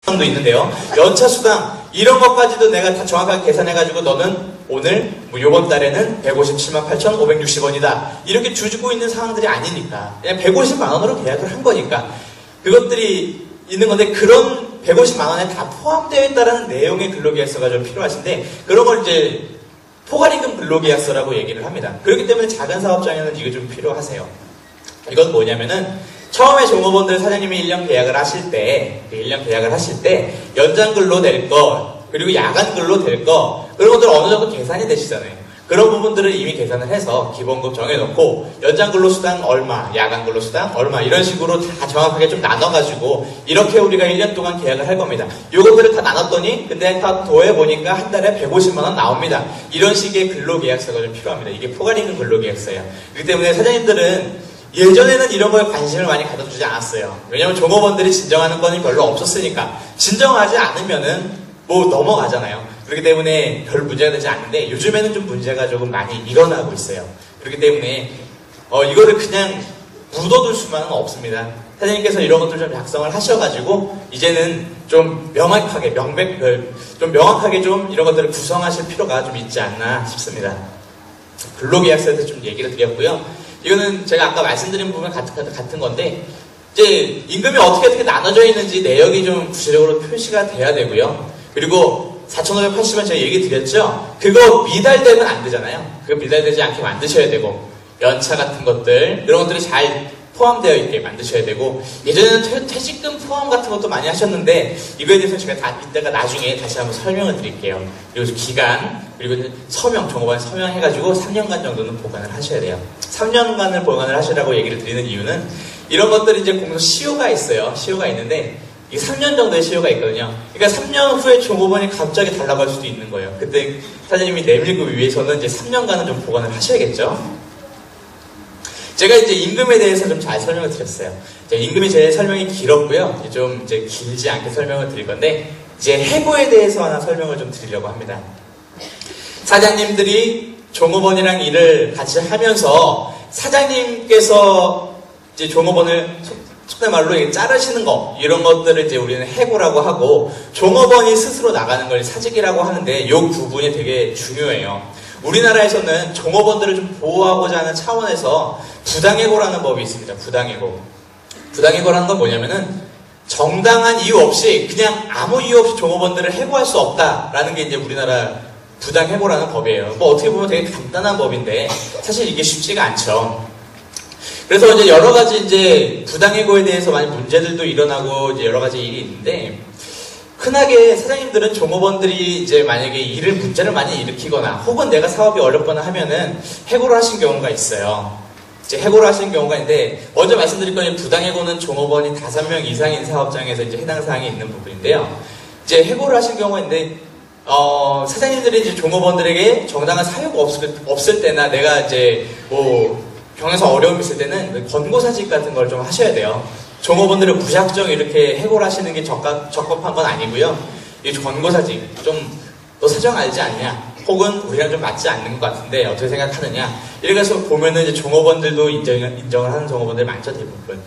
도 있는데요. 연차 수당 이런 것까지도 내가 다 정확하게 계산해가지고 너는 오늘 뭐 요번 달에는 157만 8,560원이다 이렇게 주고 있는 상황들이 아니니까 그냥 150만 원으로 계약을 한 거니까 그것들이 있는 건데 그런 150만 원에 다 포함되어 있다는 내용의 근로계약서가 좀 필요하신데 그런 걸 이제 포괄임금 근로계약서라고 얘기를 합니다. 그렇기 때문에 작은 사업장에는 이거 좀 필요하세요. 이건 뭐냐면은 처음에 종업원들 사장님이 1년 계약을 하실 때, 1년 계약을 하실 때 연장 근로 될 거, 그리고 야간 근로 될 거, 그런 것들 어느 정도 계산이 되시잖아요. 그런 부분들을 이미 계산을 해서 기본급 정해놓고 연장 근로 수당 얼마, 야간 근로 수당 얼마 이런 식으로 다 정확하게 좀 나눠가지고 이렇게 우리가 1년 동안 계약을 할 겁니다. 요것들을 다 나눴더니 근데 다 더해보니까 한 달에 150만 원 나옵니다. 이런 식의 근로계약서가 좀 필요합니다. 이게 포괄임금 근로계약서예요. 그렇기 때문에 사장님들은 예전에는 이런 거에 관심을 많이 가져주지 않았어요. 왜냐면 종업원들이 진정하는 건 별로 없었으니까 진정하지 않으면은 뭐 넘어가잖아요. 그렇기 때문에 별 문제가 되지 않는데 요즘에는 좀 문제가 조금 많이 일어나고 있어요. 그렇기 때문에 이거를 그냥 묻어둘 수만은 없습니다. 사장님께서 이런 것들 좀 작성을 하셔가지고 이제는 좀 명확하게 좀 명확하게 좀 이런 것들을 구성하실 필요가 좀 있지 않나 싶습니다. 근로계약서에서 좀 얘기를 드렸고요. 이거는 제가 아까 말씀드린 부분 같은 건데 이제 임금이 어떻게 나눠져 있는지 내역이 좀 구체적으로 표시가 돼야 되고요. 그리고 4,580원 제가 얘기 드렸죠? 그거 미달되면 안 되잖아요. 그거 미달되지 않게 만드셔야 되고 연차 같은 것들 이런 것들이 잘 포함되어 있게 만드셔야 되고 예전에는 퇴직금 포함 같은 것도 많이 하셨는데 이거에 대해서 제가 이따가 나중에 다시 한번 설명을 드릴게요. 그리고 기간 그리고 서명, 종업원 서명해가지고 3년간 정도는 보관을 하셔야 돼요. 3년간을 보관을 하시라고 얘기를 드리는 이유는 이런 것들이 이제 공소 시효가 있어요. 시효가 있는데 이게 3년 정도의 시효가 있거든요. 그러니까 3년 후에 종업원이 갑자기 달라갈 수도 있는 거예요. 그때 사장님이 내밀기 위해서는 이제 3년간은 좀 보관을 하셔야겠죠. 제가 이제 임금에 대해서 좀 잘 설명을 드렸어요. 임금이 제 설명이 길었고요. 좀 이제 길지 않게 설명을 드릴 건데 이제 해고에 대해서 하나 설명을 좀 드리려고 합니다. 사장님들이 종업원이랑 일을 같이 하면서 사장님께서 이제 종업원을 속된 말로 자르시는 거 이런 것들을 이제 우리는 해고라고 하고 종업원이 스스로 나가는 걸 사직이라고 하는데 이 부분이 되게 중요해요. 우리나라에서는 종업원들을 좀 보호하고자 하는 차원에서 부당해고라는 법이 있습니다. 부당해고. 부당해고라는 건 뭐냐면은 정당한 이유 없이 그냥 아무 이유 없이 종업원들을 해고할 수 없다라는 게 이제 우리나라 부당해고라는 법이에요. 뭐 어떻게 보면 되게 간단한 법인데 사실 이게 쉽지가 않죠. 그래서 이제 여러 가지 이제 부당해고에 대해서 많이 문제들도 일어나고 이제 여러 가지 일이 있는데 흔하게 사장님들은 종업원들이 이제 만약에 문제를 많이 일으키거나 혹은 내가 사업이 어렵거나 하면은 해고를 하신 경우가 있어요. 이제 해고를 하신 경우가 있는데 먼저 말씀드릴 건 부당해고는 종업원이 5명 이상인 사업장에서 이제 해당 사항이 있는 부분인데요. 이제 해고를 하신 경우가 있는데 사장님들이 이제 종업원들에게 정당한 사유가 없을 때나 내가 이제 뭐 경영상 어려움이 있을 때는 권고사직 같은 걸 좀 하셔야 돼요. 종업원들을 무작정 이렇게 해고를 하시는 게 적법한 건 아니고요. 이 권고사직 좀 너 사정 알지 않냐? 혹은 우리랑 좀 맞지 않는 것 같은데 어떻게 생각하느냐? 이래서 보면은 이제 종업원들도 인정을 하는 종업원들 많죠, 대부분.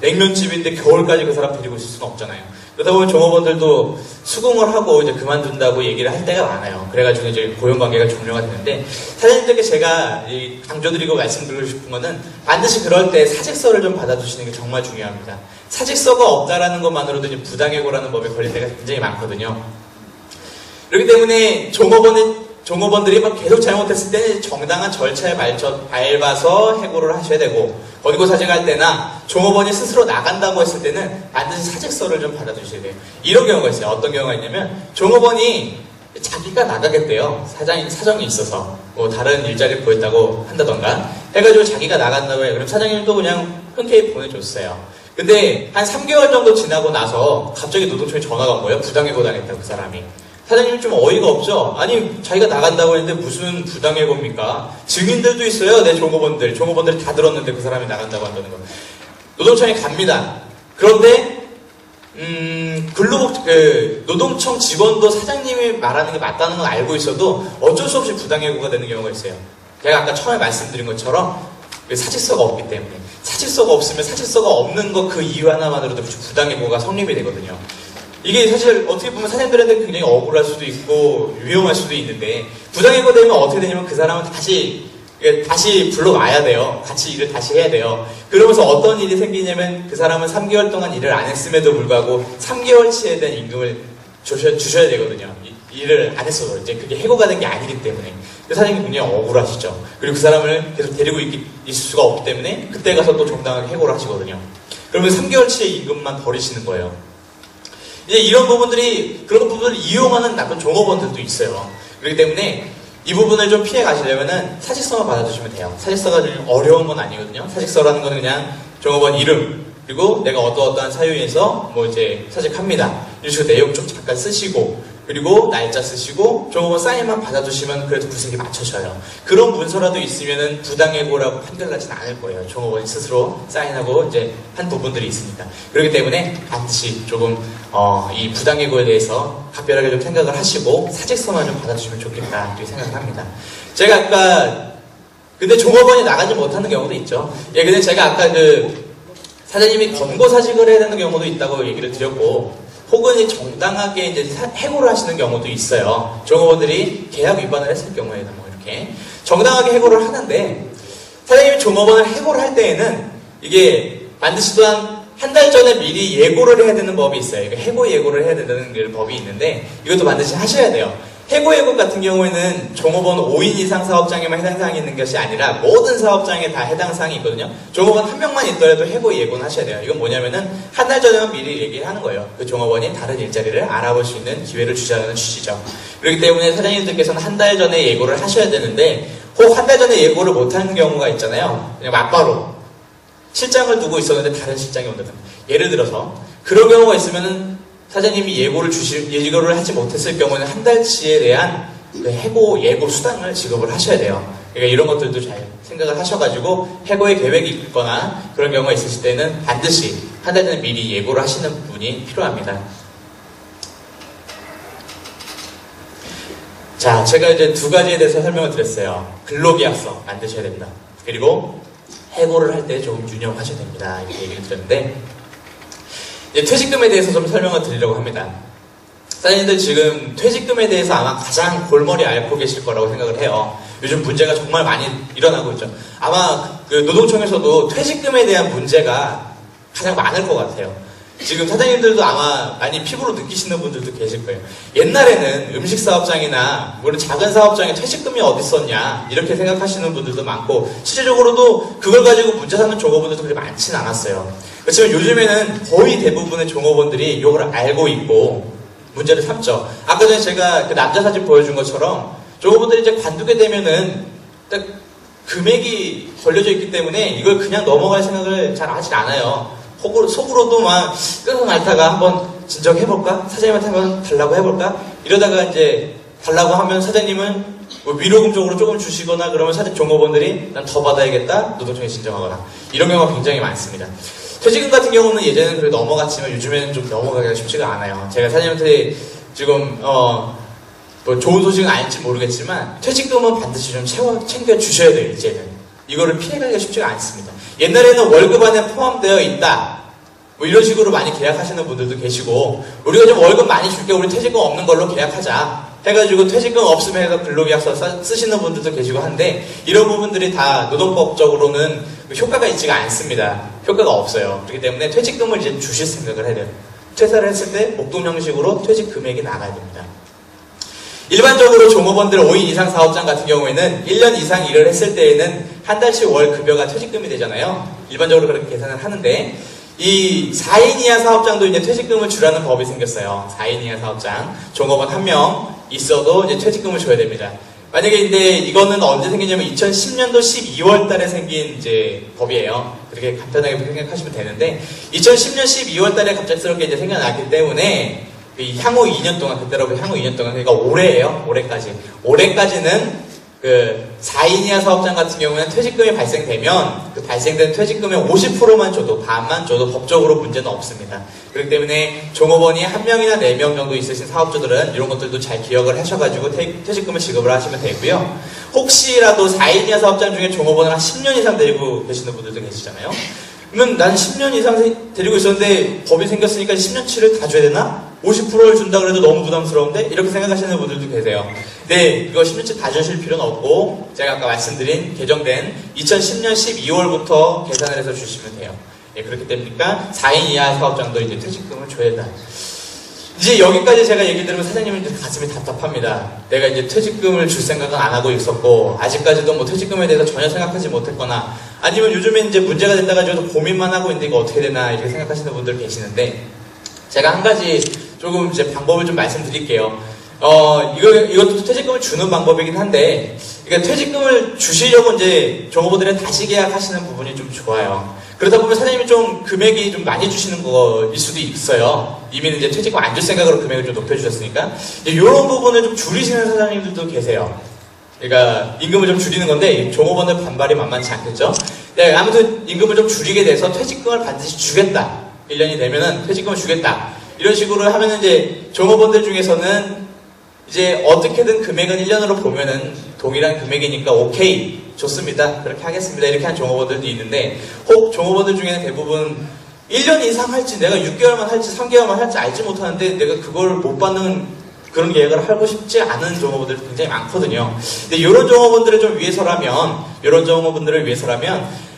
냉면집인데 겨울까지 그 사람 데리고 있을 수는 없잖아요. 그러다 보면 종업원들도 수긍을 하고 이제 그만둔다고 얘기를 할 때가 많아요. 그래가지고 이제 고용관계가 종료가 되는데 사장님들께 제가 강조드리고 말씀드리고 싶은 거는 반드시 그럴 때 사직서를 좀 받아두시는 게 정말 중요합니다. 사직서가 없다라는 것만으로도 이제 부당해고라는 법에 걸릴 때가 굉장히 많거든요. 그렇기 때문에 종업원들이 막 계속 잘못했을 때는 정당한 절차에 밟아서 해고를 하셔야 되고 권고사직할 때나 종업원이 스스로 나간다고 했을 때는 반드시 사직서를 좀 받아두셔야 돼요. 이런 경우가 있어요. 어떤 경우가 있냐면 종업원이 자기가 나가겠대요. 사정이 있어서 뭐 다른 일자리를 구했다고 한다던가 해가지고 자기가 나간다고 해요. 그럼 사장님도 그냥 흔쾌히 보내줬어요. 근데 한 3개월 정도 지나고 나서 갑자기 노동청에 전화가 온 거예요. 부당해고 당했다고 그 사람이. 사장님 좀 어이가 없죠? 아니 자기가 나간다고 했는데 무슨 부당해고입니까? 증인들도 있어요. 내 종업원들이 다 들었는데 그 사람이 나간다고 한다는 거. 노동청에 갑니다. 그런데 노동청 직원도 사장님이 말하는 게 맞다는 건 알고 있어도 어쩔 수 없이 부당해고가 되는 경우가 있어요. 제가 아까 처음에 말씀드린 것처럼 사직서가 없기 때문에 사직서가 없으면 사직서가 없는 거 그 이유 하나만으로도 부당해고가 성립이 되거든요. 이게 사실 어떻게 보면 사장님들한테 굉장히 억울할 수도 있고 위험할 수도 있는데 부당해고 되면 어떻게 되냐면 그 사람은 다시 불러와야 돼요. 같이 일을 다시 해야 돼요. 그러면서 어떤 일이 생기냐면 그 사람은 3개월 동안 일을 안 했음에도 불구하고 3개월치에 대한 임금을 주셔야 되거든요. 일을 안 했어도 이제 그게 해고가 된 게 아니기 때문에 사장님이 굉장히 억울하시죠. 그리고 그 사람을 계속 데리고 있을 수가 없기 때문에 그때 가서 또 정당하게 해고를 하시거든요. 그러면 3개월치의 임금만 버리시는 거예요. 이제 이런 부분들이 그런 부분을 이용하는 나쁜 종업원들도 있어요. 그렇기 때문에 이 부분을 좀 피해 가시려면은 사직서만 받아주시면 돼요. 사직서가 좀 어려운 건 아니거든요. 사직서라는 거는 그냥 종업원 이름, 그리고 내가 어떠어떠한 사유에서 뭐 이제 사직합니다. 이런 식으로 내용 좀 잠깐 쓰시고, 그리고 날짜 쓰시고, 종업원 사인만 받아주시면 그래도 구색이 맞춰져요. 그런 문서라도 있으면은 부당해고라고 판결나진 않을 거예요. 종업원이 스스로 사인하고 이제 한 부분들이 있으니까. 그렇기 때문에 반드시 조금 이 부당해고에 대해서 각별하게 좀 생각을 하시고 사직서만 좀 받아주시면 좋겠다 이렇게 생각을 합니다. 제가 아까 근데 종업원이 나가지 못하는 경우도 있죠. 예, 근데 제가 아까 사장님이 권고사직을 해야 되는 경우도 있다고 얘기를 드렸고, 혹은 정당하게 이제 해고를 하시는 경우도 있어요. 종업원들이 계약 위반을 했을 경우에는 뭐 이렇게 정당하게 해고를 하는데, 사장님이 종업원을 해고를 할 때에는 이게 반드시 또한 한 달 전에 미리 예고를 해야 되는 법이 있어요. 해고 예고를 해야 되는 법이 있는데 이것도 반드시 하셔야 돼요. 해고 예고 같은 경우에는 종업원 5인 이상 사업장에만 해당 사항이 있는 것이 아니라 모든 사업장에 다 해당 사항이 있거든요. 종업원 한 명만 있더라도 해고 예고는 하셔야 돼요. 이건 뭐냐면은 한 달 전에는 미리 얘기를 하는 거예요. 그 종업원이 다른 일자리를 알아볼 수 있는 기회를 주자는 취지죠. 그렇기 때문에 사장님들께서는 한 달 전에 예고를 하셔야 되는데, 혹 한 달 전에 예고를 못하는 경우가 있잖아요. 그냥 맞바로 실장을 두고 있었는데 다른 실장이 온다든가. 예를 들어서 그런 경우가 있으면은 사장님이 예고를 하지 못했을 경우는 한 달치에 대한 해고 예고 수당을 지급을 하셔야 돼요. 그러니까 이런 것들도 잘 생각을 하셔가지고 해고의 계획이 있거나 그런 경우가 있으실 때는 반드시 한 달 전에 미리 예고를 하시는 부분이 필요합니다. 자, 제가 이제 두 가지에 대해서 설명을 드렸어요. 근로계약서 만드셔야 됩니다. 그리고 해고를 할 때 조금 유념하셔야 됩니다. 이렇게 얘기를 드렸는데, 이제 퇴직금에 대해서 좀 설명을 드리려고 합니다. 사장님들 지금 퇴직금에 대해서 아마 가장 골머리 앓고 계실 거라고 생각을 해요. 요즘 문제가 정말 많이 일어나고 있죠. 아마 노동청에서도 퇴직금에 대한 문제가 가장 많을 것 같아요. 지금 사장님들도 아마 많이 피부로 느끼시는 분들도 계실 거예요. 옛날에는 음식 사업장이나 물론 작은 사업장에 퇴직금이 어디 있었냐 이렇게 생각하시는 분들도 많고, 실질적으로도 그걸 가지고 문제 삼는 종업원들도 그렇게 많지는 않았어요. 그렇지만 요즘에는 거의 대부분의 종업원들이 이걸 알고 있고 문제를 삼죠. 아까 전에 제가 그 남자 사진 보여준 것처럼 종업원들이 이제 관두게 되면은 딱 금액이 걸려져 있기 때문에 이걸 그냥 넘어갈 생각을 잘 하진 않아요. 속으로도 막 끙끙 앓다가 한번 진정해볼까? 사장님한테 한번 달라고 해볼까? 이러다가 이제 달라고 하면 사장님은 뭐 위로금 쪽으로 조금 주시거나 그러면 종업원들이 난 더 받아야겠다, 노동청에 진정하거나 이런 경우가 굉장히 많습니다. 퇴직금 같은 경우는 예전에는 그래 넘어갔지만 요즘에는 좀 넘어가기가 쉽지가 않아요. 제가 사장님한테 지금 뭐 좋은 소식은 아닐지 모르겠지만 퇴직금은 반드시 좀 챙겨 주셔야 돼요. 이제는 이거를 피해가기가 쉽지가 않습니다. 옛날에는 월급 안에 포함되어 있다 뭐 이런 식으로 많이 계약하시는 분들도 계시고, 우리가 좀 월급 많이 줄게, 우리 퇴직금 없는 걸로 계약하자 해가지고 퇴직금 없으면 해서 근로계약서 쓰시는 분들도 계시고 한데, 이런 부분들이 다 노동법적으로는 효과가 있지가 않습니다. 효과가 없어요. 그렇기 때문에 퇴직금을 이제 주실 생각을 해야 돼요. 퇴사를 했을 때 목돈 형식으로 퇴직 금액이 나가야 됩니다. 일반적으로 종업원들 5인 이상 사업장 같은 경우에는 1년 이상 일을 했을 때에는 한 달치 월 급여가 퇴직금이 되잖아요. 일반적으로 그렇게 계산을 하는데, 이 4인 이하 사업장도 이제 퇴직금을 주라는 법이 생겼어요. 4인 이하 사업장. 종업원 1명 있어도 이제 퇴직금을 줘야 됩니다. 만약에 근데 이거는 언제 생기냐면 2010년도 12월 달에 생긴 이제 법이에요. 그렇게 간단하게 생각하시면 되는데, 2010년 12월 달에 갑작스럽게 이제 생겨났기 때문에 향후 2년 동안, 그때로 향후 2년 동안, 그러니까 올해예요. 올해까지는 그 4인 이하 사업장 같은 경우에는 퇴직금이 발생되면 그 발생된 퇴직금의 50%만 줘도, 반만 줘도 법적으로 문제는 없습니다. 그렇기 때문에 종업원이 1명이나 4명 정도 있으신 사업주들은 이런 것들도 잘 기억을 하셔가지고 퇴직금을 지급을 하시면 되고요. 혹시라도 4인 이하 사업장 중에 종업원을 한 10년 이상 데리고 계시는 분들도 계시잖아요. 그러면 난 10년 이상 데리고 있었는데 법이 생겼으니까 10년치를 다 줘야 되나? 50%를 준다 그래도 너무 부담스러운데? 이렇게 생각하시는 분들도 계세요. 네, 이거 10년치 다 주실 필요는 없고 제가 아까 말씀드린 개정된 2010년 12월부터 계산을 해서 주시면 돼요. 예, 그렇기 때문이니까 4인 이하 사업장도 이제 퇴직금을 줘야 된다. 이제 여기까지 제가 얘기 들으면 사장님은 이제 가슴이 답답합니다. 내가 이제 퇴직금을 줄 생각은 안 하고 있었고, 아직까지도 뭐 퇴직금에 대해서 전혀 생각하지 못했거나, 아니면 요즘에 이제 문제가 된다 가지고 고민만 하고 있는데 이거 어떻게 되나 이렇게 생각하시는 분들 계시는데, 제가 한 가지 조금 이제 방법을 좀 말씀드릴게요. 이것도 퇴직금을 주는 방법이긴 한데, 그러니까 퇴직금을 주시려고 이제 종업원들은 다시 계약하시는 부분이 좀 좋아요. 그러다 보면 사장님이 좀 금액이 좀 많이 주시는 거일 수도 있어요. 이미는 이제 퇴직금 안 줄 생각으로 금액을 좀 높여주셨으니까. 이런 부분을 좀 줄이시는 사장님들도 계세요. 그러니까 임금을 좀 줄이는 건데 종업원의 반발이 만만치 않겠죠. 네, 아무튼 임금을 좀 줄이게 돼서 퇴직금을 반드시 주겠다. 1년이 되면은 퇴직금을 주겠다. 이런 식으로 하면은 이제 종업원들 중에서는 이제 어떻게든 금액은 1년으로 보면은 동일한 금액이니까 오케이 좋습니다 그렇게 하겠습니다 이렇게 한 종업원들도 있는데, 혹 종업원들 중에는 대부분 1년 이상 할지 내가 6개월만 할지 3개월만 할지 알지 못하는데 내가 그걸 못 받는 그런 계약을 하고 싶지 않은 종업원들이 굉장히 많거든요. 근데 이런 종업원들을 좀 위해서라면,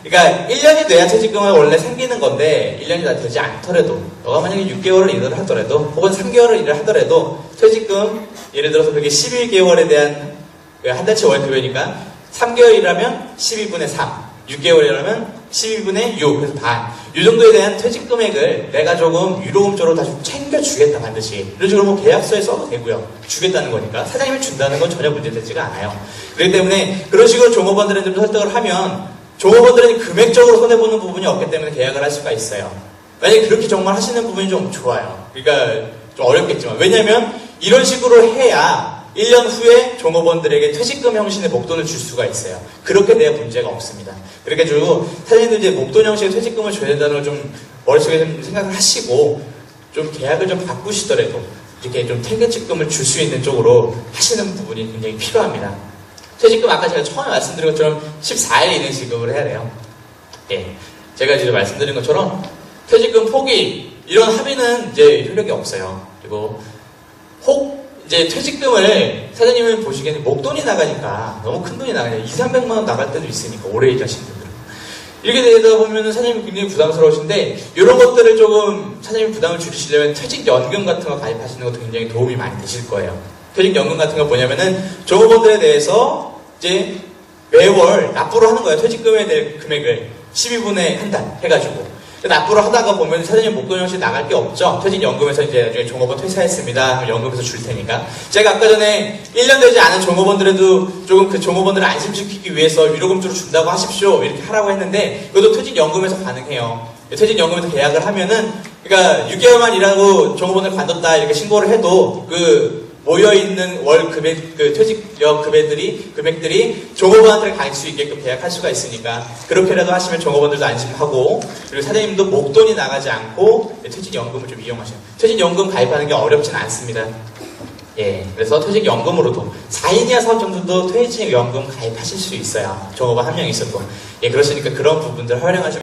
그러니까 1년이 돼야 퇴직금은 원래 생기는 건데 1년이 다 되지 않더라도, 너가 만약에 6개월을 일을 하더라도 혹은 3개월을 일을 하더라도 퇴직금, 예를 들어서 그게 11개월에 대한 한 달치 월급이니까 3개월 일하면 12분의 3, 6개월 일하면 12분의 6, 그래서 반. 이 정도에 대한 퇴직 금액을 내가 조금 유로금쪽으로 다시 챙겨주겠다, 반드시. 이런 식으로 뭐 계약서에 써도 되고요. 주겠다는 거니까. 사장님이 준다는 건 전혀 문제되지가 않아요. 그렇기 때문에 그런 식으로 종업원들한테 좀 설득을 하면 종업원들은 금액적으로 손해보는 부분이 없기 때문에 계약을 할 수가 있어요. 만약에 그렇게 정말 하시는 부분이 좀 좋아요. 그러니까 좀 어렵겠지만. 왜냐면 이런 식으로 해야 1년 후에 종업원들에게 퇴직금 형식의 목돈을 줄 수가 있어요. 그렇게 돼야 문제가 없습니다. 그래가지고 사장님들 이제 목돈 형식의 퇴직금을 줘야 된다는 걸 좀 머릿속에 좀 생각을 하시고 좀 계약을 좀 바꾸시더라도 이렇게 좀 퇴직금을 줄 수 있는 쪽으로 하시는 부분이 굉장히 필요합니다. 퇴직금 아까 제가 처음에 말씀드린 것처럼 14일 이내 지급을 해야 돼요. 예, 제가 이제 말씀드린 것처럼 퇴직금 포기 이런 합의는 이제 효력이 없어요. 그리고 혹 이제 퇴직금을 사장님은 보시기에는 목돈이 나가니까 너무 큰 돈이 나가니까 200~300만 원 나갈 때도 있으니까 오래 일하신 분들은 이렇게 되다 보면 사장님이 굉장히 부담스러우신데, 이런 것들을 조금 사장님 부담을 줄이시려면 퇴직연금 같은 거 가입하시는 것도 굉장히 도움이 많이 되실 거예요. 퇴직연금 같은 거 뭐냐면은 종업원들에 대해서 이제 매월 납부를 하는 거예요. 퇴직금에 대한 금액을 12분의 한 달 해가지고 납부를 하다가 보면 사장님 목돈 형식 나갈 게 없죠. 퇴직연금에서 이제 나중에 종업원 퇴사했습니다. 그럼 연금에서 줄 테니까. 제가 아까 전에 1년 되지 않은 종업원들에도 조금 그 종업원들을 안심시키기 위해서 위로금주로 준다고 하십시오. 이렇게 하라고 했는데, 그것도 퇴직연금에서 가능해요. 퇴직연금에서 계약을 하면은, 그러니까 6개월만 일하고 종업원을 관뒀다 이렇게 신고를 해도 그 모여있는 월 금액, 그 퇴직여 금액들이 종업원한테 갈 수 있게끔 계약할 수가 있으니까, 그렇게라도 하시면 종업원들도 안심하고, 그리고 사장님도 목돈이 나가지 않고 퇴직연금을 좀 이용하셔요. 퇴직연금 가입하는 게 어렵진 않습니다. 예, 그래서 퇴직연금으로도 4인 이하 사업장들도 퇴직연금 가입하실 수 있어요. 종업원 한 명 있었고. 예, 그러시니까 그런 부분들 활용하시면